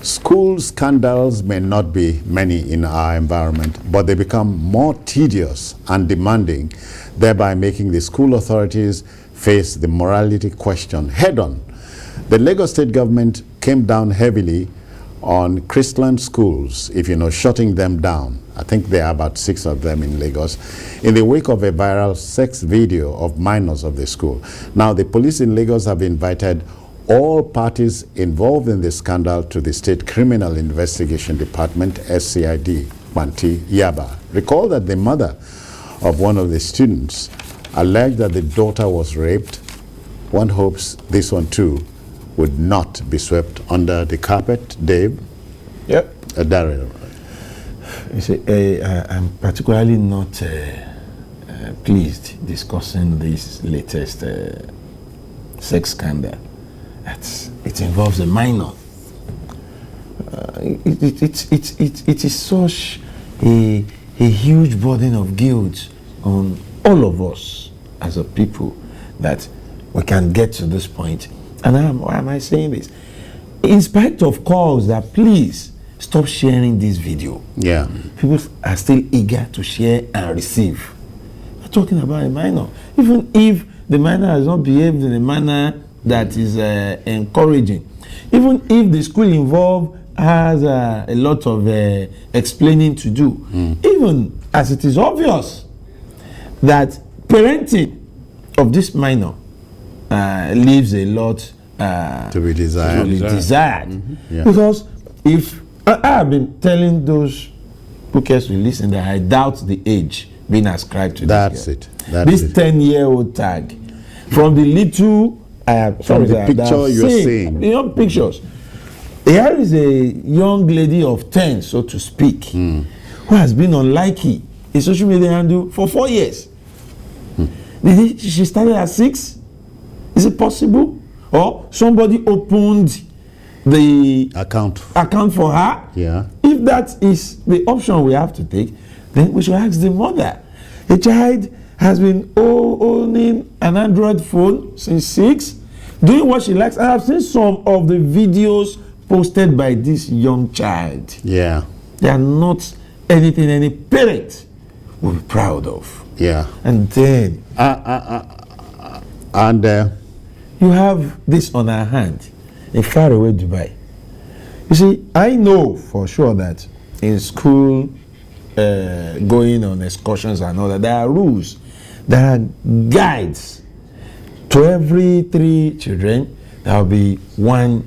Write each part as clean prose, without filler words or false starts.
School scandals may not be many in our environment, but they become more tedious and demanding, thereby making the school authorities face the morality question head-on. The Lagos State government came down heavily on Chrisland Schools, if you know, shutting them down. I think there are about 6 of them in Lagos, in the wake of a viral sex video of minors of the school. Now, the police in Lagos have invited all parties involved in the scandal to the State Criminal Investigation Department, SCID, Panti, Yaba. Recall that the mother of one of the students alleged that the daughter was raped. One hopes this one too would not be swept under the carpet. Dave? Yep. Daryl. You see, I'm particularly not pleased discussing this latest sex scandal. It involves a minor. It is such a huge burden of guilt on all of us as a people that we can get to this point. And why am I saying this? In spite of calls that please stop sharing this video, yeah, people are still eager to share and receive. We're talking about a minor. Even if the minor has not behaved in a manner that is encouraging, even if the school involved has a lot of explaining to do, even as it is obvious that parenting of this minor leaves a lot to be desired. Yeah. Because if I have been telling those who cares to listen that I doubt the age being ascribed to this this 10-year-old tag from the little from the picture you're seeing, the young pictures. Here is a young lady of 10, so to speak, who has been on Likey, a social media handle, for 4 years. She started at 6. Is it possible? Or somebody opened the account for her? Yeah. If that is the option we have to take, then we should ask the mother. A child has been owning an Android phone since 6, doing what she likes. I have seen some of the videos posted by this young child. Yeah. They are not anything any parent will be proud of. Yeah. And then you have this on our hand in faraway Dubai. You see, I know for sure that in school, going on excursions and all that, there are rules, there are guides. To every 3 children, there will be 1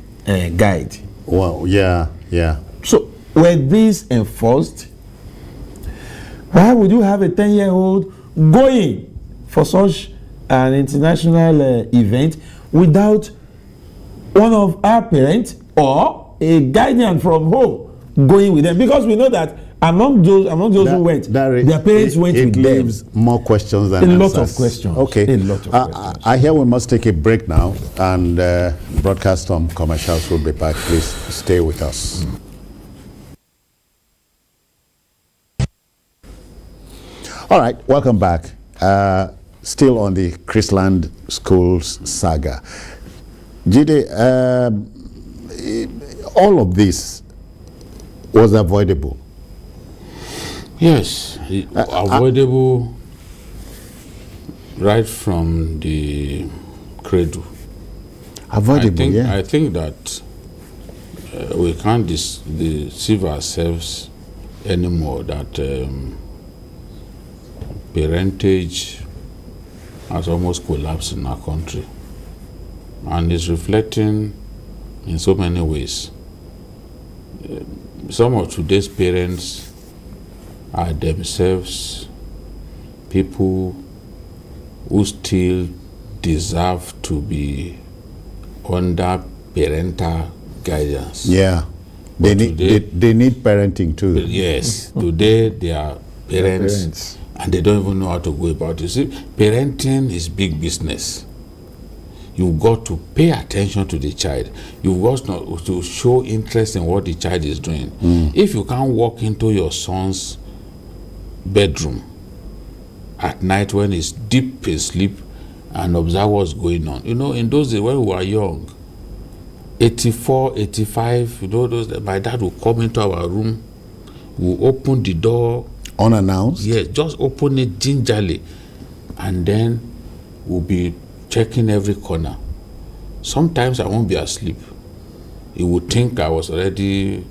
guide. Well, yeah. So, were these enforced? Why would you have a 10-year-old going for such an international event without one of our parents or a guardian from home going with them? Because we know that among those who went, their parents went with them. It leaves more questions than answers. A lot of questions. Okay. A lot of questions. I hear we must take a break now, and broadcast on commercials will be back. Please stay with us. All right, welcome back. Still on the Chrisland Schools saga. Jide, all of this was avoidable. Yes, avoidable right from the cradle. Avoidable, I think that we can't deceive ourselves anymore that parentage has almost collapsed in our country, and it's reflecting in so many ways. Some of today's parents are themselves people who still deserve to be under parental guidance. Yeah, they need parenting too. Yes, today they are parents and they don't even know how to go about it. See, parenting is big business. You've got to pay attention to the child. You've got to show interest in what the child is doing. If you can't walk into your son's bedroom at night when he's deep in sleep and observe what's going on. You know, in those days when we were young, 84, 85, you know, my dad would come into our room, we'll open the door. Unannounced? Yes, just open it gingerly. And then we'll be checking every corner. Sometimes I won't be asleep. He would think I was already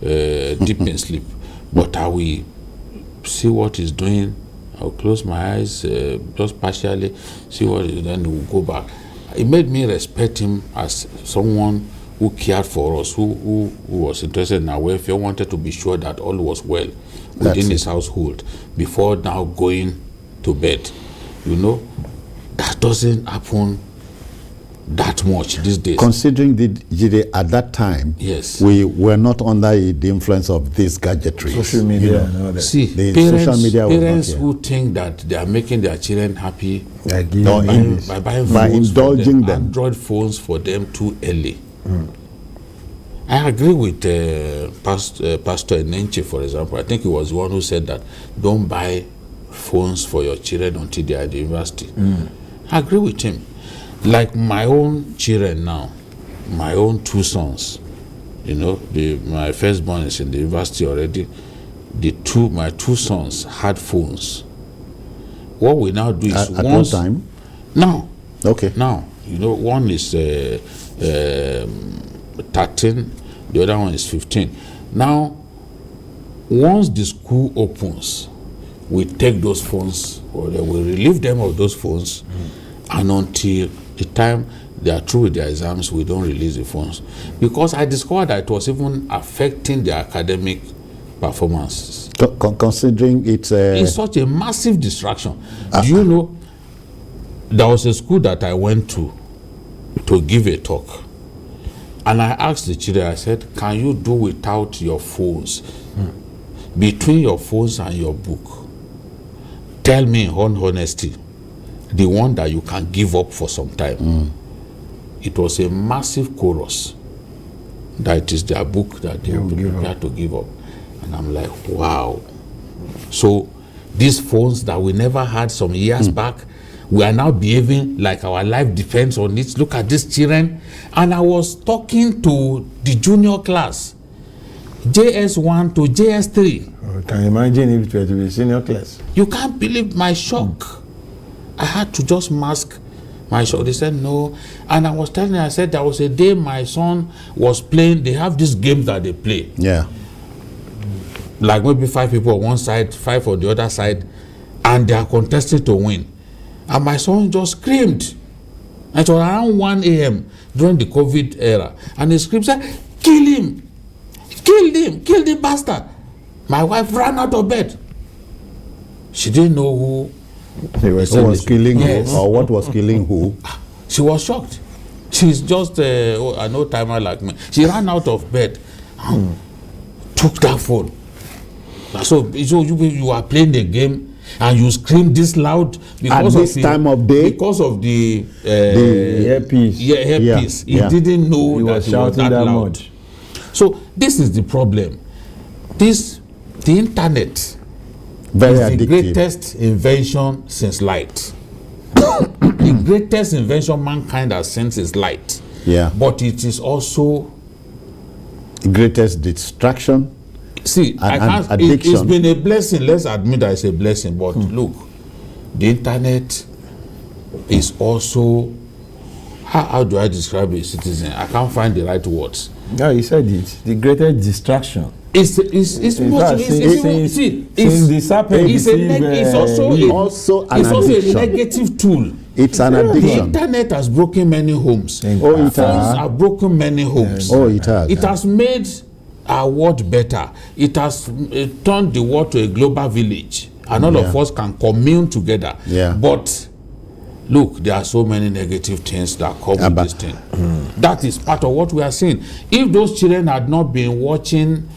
deep in sleep. But I will see what he's doing. I'll close my eyes, just partially, see what he's doing, then we'll go back. It made me respect him as someone who cared for us, who was interested in our welfare, wanted to be sure that all was well within his household before now going to bed. You know, that doesn't happen that much these days. Considering at that time, yes, we were not under the influence of this gadgetry. Social media. You know, and all that. See, the parents, social media was parents not here. who think that they are making their children happy Like by indulging them. Android phones for them too early. I agree with Pastor Enenche, for example. I think he was the one who said that don't buy phones for your children until they are at the university. I agree with him. Like my own children now, my own two sons, you know, my firstborn is in the university already. My two sons had phones. What we now do is at one time? Now. Okay. Now, you know, one is 13, the other one is 15. Now, once the school opens, we take those phones, or we relieve them of those phones, and until the time they are through with their exams, we don't release the phones. Because I discovered that it was even affecting their academic performances. Considering it's such a massive distraction. Do you know, there was a school that I went to give a talk. And I asked the children, I said, can you do without your phones? Between your phones and your book, tell me in all honesty, the one that you can give up for some time. It was a massive chorus that it is their book that they will be prepared to give up. And I'm like, wow. So these phones that we never had some years back, we are now behaving like our life depends on it. Look at these children. And I was talking to the junior class, JS1 to JS3. Oh, can you imagine if it were to be senior class? You can't believe my shock. I had to just mask my shock. They said no. And I was telling them, I said there was a day my son was playing. They have this game that they play. Yeah. Like maybe 5 people on one side, 5 on the other side, and they are contesting to win. And my son just screamed. It was around 1 a.m. during the COVID era. And he screamed, said, kill him! Kill him! Kill the bastard! My wife ran out of bed. She didn't know who was killing Yes. who, or what was killing who. She was shocked. She's just an old timer like me. She ran out of bed and took that phone. So you are playing the game and you scream this loud because at this time of day, because of the earpiece. Earpiece. He didn't know He that was it was shouting that that loud. much. So this is the problem. The internet very is addictive. the greatest invention since light. The greatest invention mankind has seen is light. Yeah. But it is also The greatest distraction. see, I can't. addiction. It's been a blessing. Let's admit that it's a blessing. But look, the internet is also. How do I describe a citizen? I can't find the right words. No, you said it. The greatest distraction. It's In fact, since the serpent it's also deceived, also an it's also a addiction. negative tool. It's an The addiction. internet has broken many homes. Oh, it Phones has. have broken many homes. Oh, it has. It has made our world better. It has turned the world to a global village, and all of us can commune together. Yeah. But look, there are so many negative things that come with this thing. That is part of what we are seeing. If those children had not been watching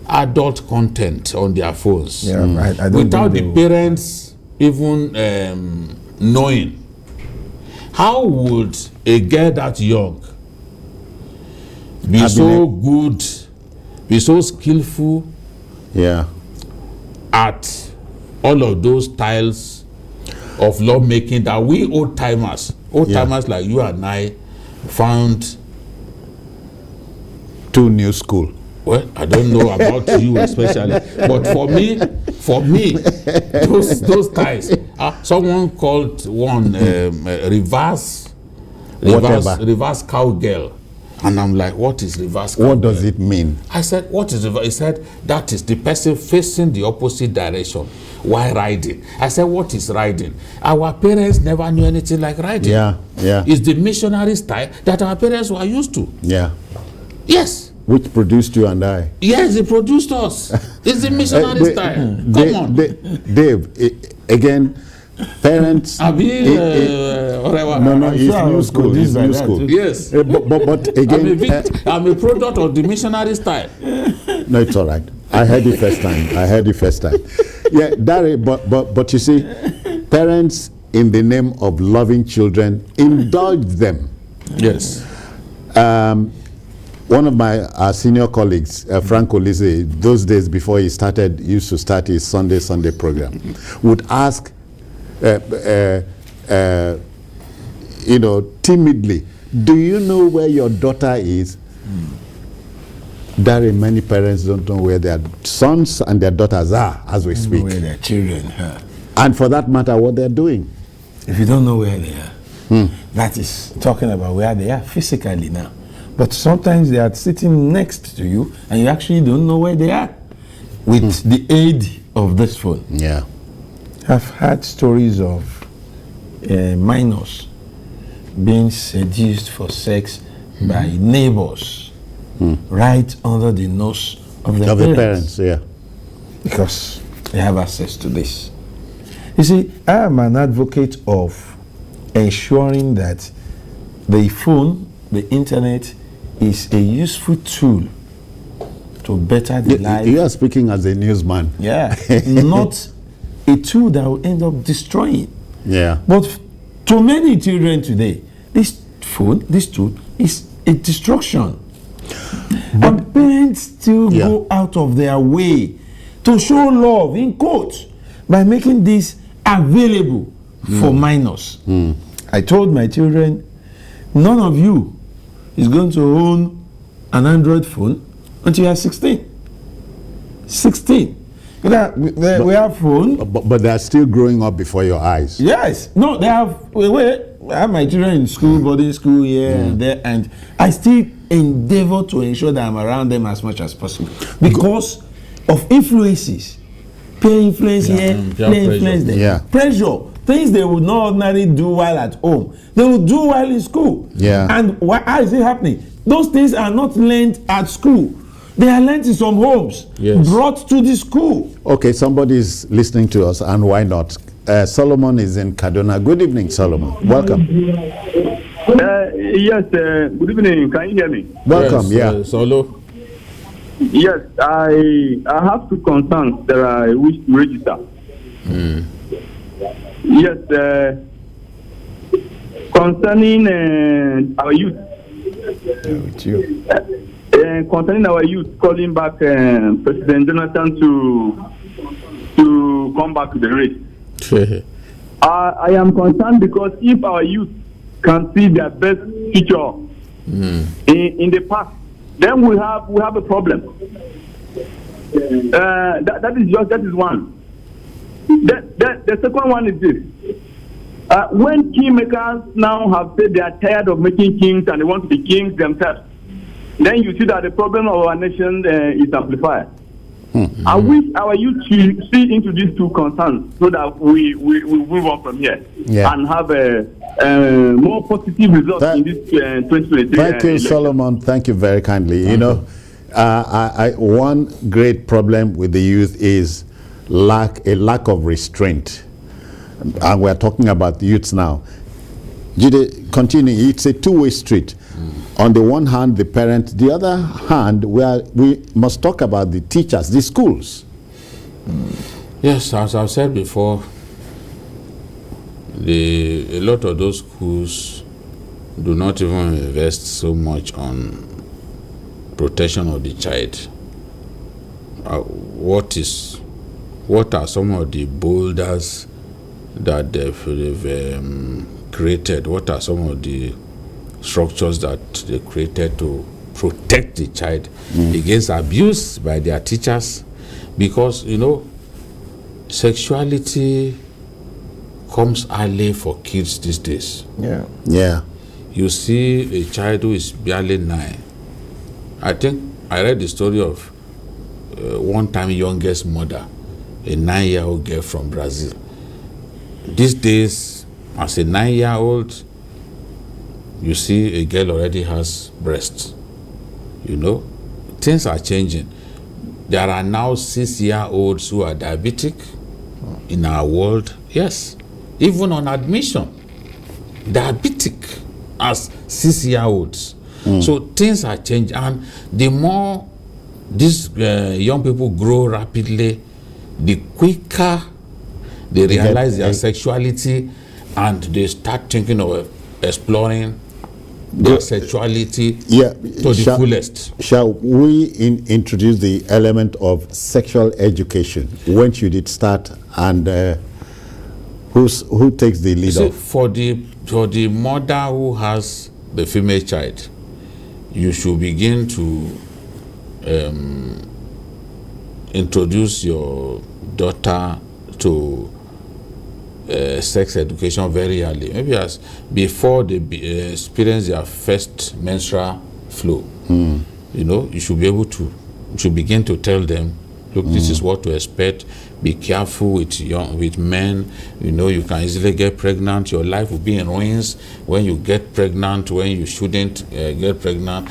adult content on their phones, I don't without think the parents even knowing, how would a girl that young be so good, be so skillful at all of those styles of lawmaking that we old timers like you and I found two new school. Well, I don't know about you especially, but for me, those ties. Someone called one reverse cowgirl, and I'm like, what is reverse cowgirl? What does it mean? I said, what is reverse? He said, that is the person facing the opposite direction while riding. I said, what is riding? Our parents never knew anything like riding. Yeah. It's the missionary style that our parents were used to. Yeah. Yes. Which produced you and I. Yes, it produced us. It's the missionary style. Come on. Dave, again, parents. No, it's new school. It's new school. Yes. But again, I'm a product of the missionary style. No, it's all right. I heard it first time. Yeah, Dari, but you see, parents, in the name of loving children, indulge them. Yes. One of my senior colleagues, Franco Lise, those days before he used to start his Sunday program, would ask, timidly, do you know where your daughter is? Very many parents don't know where their sons and their daughters are as we speak. Where their children are. And for that matter, what they're doing. If you don't know where they are, that is talking about where they are physically now. But sometimes they are sitting next to you and you actually don't know where they are with the aid of this phone. Yeah. I've had stories of minors being seduced for sex by neighbors right under the nose of their parents. Yeah. Because they have access to this. You see, I am an advocate of ensuring that the phone, the internet, is a useful tool to better the life. You are speaking as a newsman. Yeah, not a tool that will end up destroying. Yeah. But to many children today, this phone, this tool, is a destruction. And parents still go out of their way to show love, in quotes, by making this available for minors. I told my children, none of you is going to own an Android phone until you are 16. 16. We have phone. But they are still growing up before your eyes. Yes. No, they have. I have my children in school, boarding school here and there, and I still endeavor to ensure that I'm around them as much as possible because of influences. Peer influence here, peer influence there. Yeah. Pressure. Things they would not ordinarily do while at home, they would do while in school. Yeah. And how is it happening? Those things are not learned at school. They are learned in some homes, brought to the school. Okay, somebody is listening to us, and why not? Solomon is in Kaduna. Good evening, Solomon. Welcome. Yes, good evening. Can you hear me? Welcome, yes, Solo. Yes, I have two concerns that I wish to register. Yes, concerning our youth. Concerning our youth, calling back President Jonathan to come back to the race. I am concerned because if our youth can see their best future in the past, then we have a problem. That is one. The second one is this. When kingmakers now have said they are tired of making kings and they want to be kings themselves, then you see that the problem of our nation is amplified. I wish our youth should see into these two concerns so that we move on from here and have a more positive result in this 2023. Thank you, Solomon. Thank you very kindly. You know, one great problem with the youth is a lack of restraint. And we're talking about the youths now. Jide, continue. It's a two-way street. On the one hand, the parents. The other hand, we must talk about the teachers, the schools. Yes, as I've said before, a lot of those schools do not even invest so much on protection of the child. What are some of the boulders that they've created? What are some of the structures that they created to protect the child against abuse by their teachers, because sexuality comes early for kids these days. Yeah. You see a child who is barely 9. I think I read the story of one time youngest mother, a 9-year-old girl from Brazil. These days, as a 9-year-old, you see a girl already has breasts. Things are changing. There are now 6-year-olds who are diabetic in our world. Yes, even on admission, diabetic as 6-year-olds. So things are changing, and the more these young people grow rapidly, the quicker they realize their sexuality, and they start thinking of exploring their sexuality to the fullest. Shall we introduce the element of sexual education? When should it start, and who takes the lead off? For the mother who has the female child, you should begin to introduce your daughter to sex education very early, maybe as before they experience their first menstrual flow. You should be able to, begin to tell them, look, this is what to expect. Be careful with men. You can easily get pregnant. Your life will be in ruins when you get pregnant, when you shouldn't get pregnant.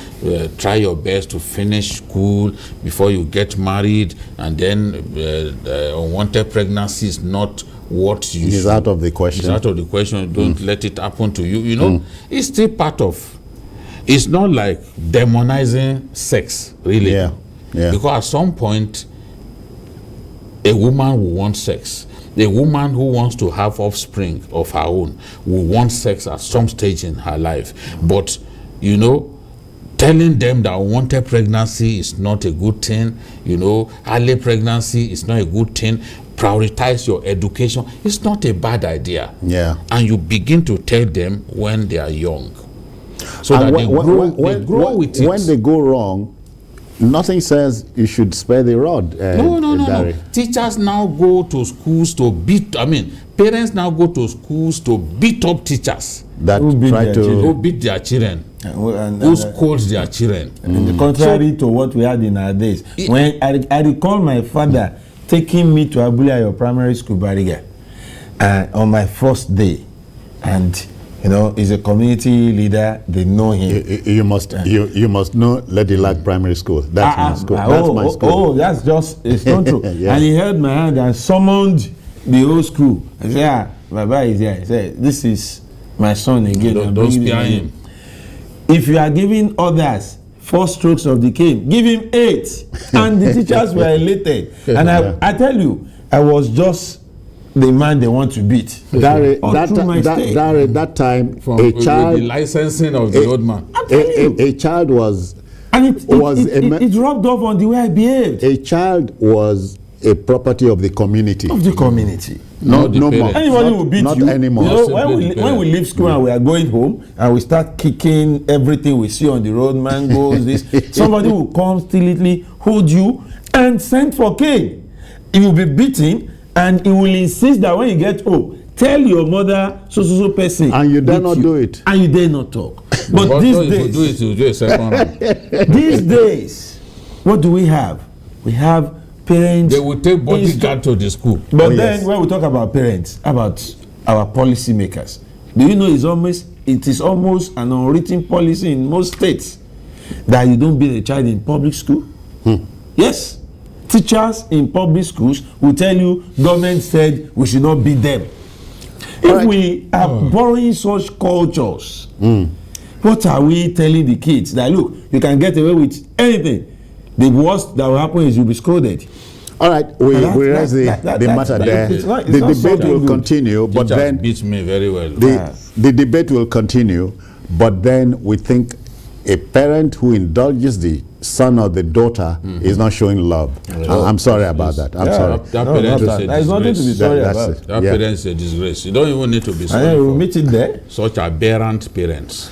Try your best to finish school before you get married, and then unwanted pregnancy is not what you It's out of the question. It's out of the question. Don't let it happen to you. It's still part of. It's not like demonizing sex, really. Yeah. Because at some point, a woman will want sex. A woman who wants to have offspring of her own will want sex at some stage in her life. But, telling them that unwanted pregnancy is not a good thing, early pregnancy is not a good thing, prioritize your education, it's not a bad idea. Yeah. And you begin to tell them when they are young. So And that they grow with it. When they go wrong, nothing says you should spare the rod. No. Teachers now go to schools to beat, parents now go to schools to beat up teachers. That Who beat their children. Who scolds their children. And the contrary to what we had in our days. When I recall my father taking me to Abulia primary school, Bariga, on my first day, and he's a community leader. They know him. You must know Lady Lack Primary School. That's my school. That's my school. That's just, it's not true. Yeah. And he held my hand and summoned the whole school. I said, Baba is here. He said, this is my son again. Don't spare him. If you are giving others 4 strokes of the cane, give him 8. And the teachers were elated. And I tell you, I was just the man they want to beat. That time, a child, the licensing of the old man. A child was, and it rubbed off on the way I behaved. A child was a property of the community. No more. Anybody will beat not you. anymore. When we leave school and we are going home and we start kicking everything we see on the road, mangoes, this, somebody will come stilly, hold you, and send for cane. He will be beaten, and he will insist that when you get home, tell your mother so person. And you dare not do it. And you dare not talk. But these days, you do a second round. These days, what do we have? We have parents. They will take bodyguard to the school. But then when we talk about parents, about our policy makers, do you know it is almost an unwritten policy in most states that you don't beat a child in public school? Yes. Teachers in public schools will tell you government said we should not beat them. If we are borrowing such cultures, what are we telling the kids? That look, you can get away with anything. The worst that will happen is you'll be scolded. All right, we raise the matter there. The debate will continue, but then beats me very well. The debate will continue, but then we think a parent who indulges the son or the daughter is not showing love. I'm sorry about that. I'm sorry. There's nothing to be sorry about. That parent is a disgrace. You don't even need to be sorry. We'll meet it there. Such aberrant parents.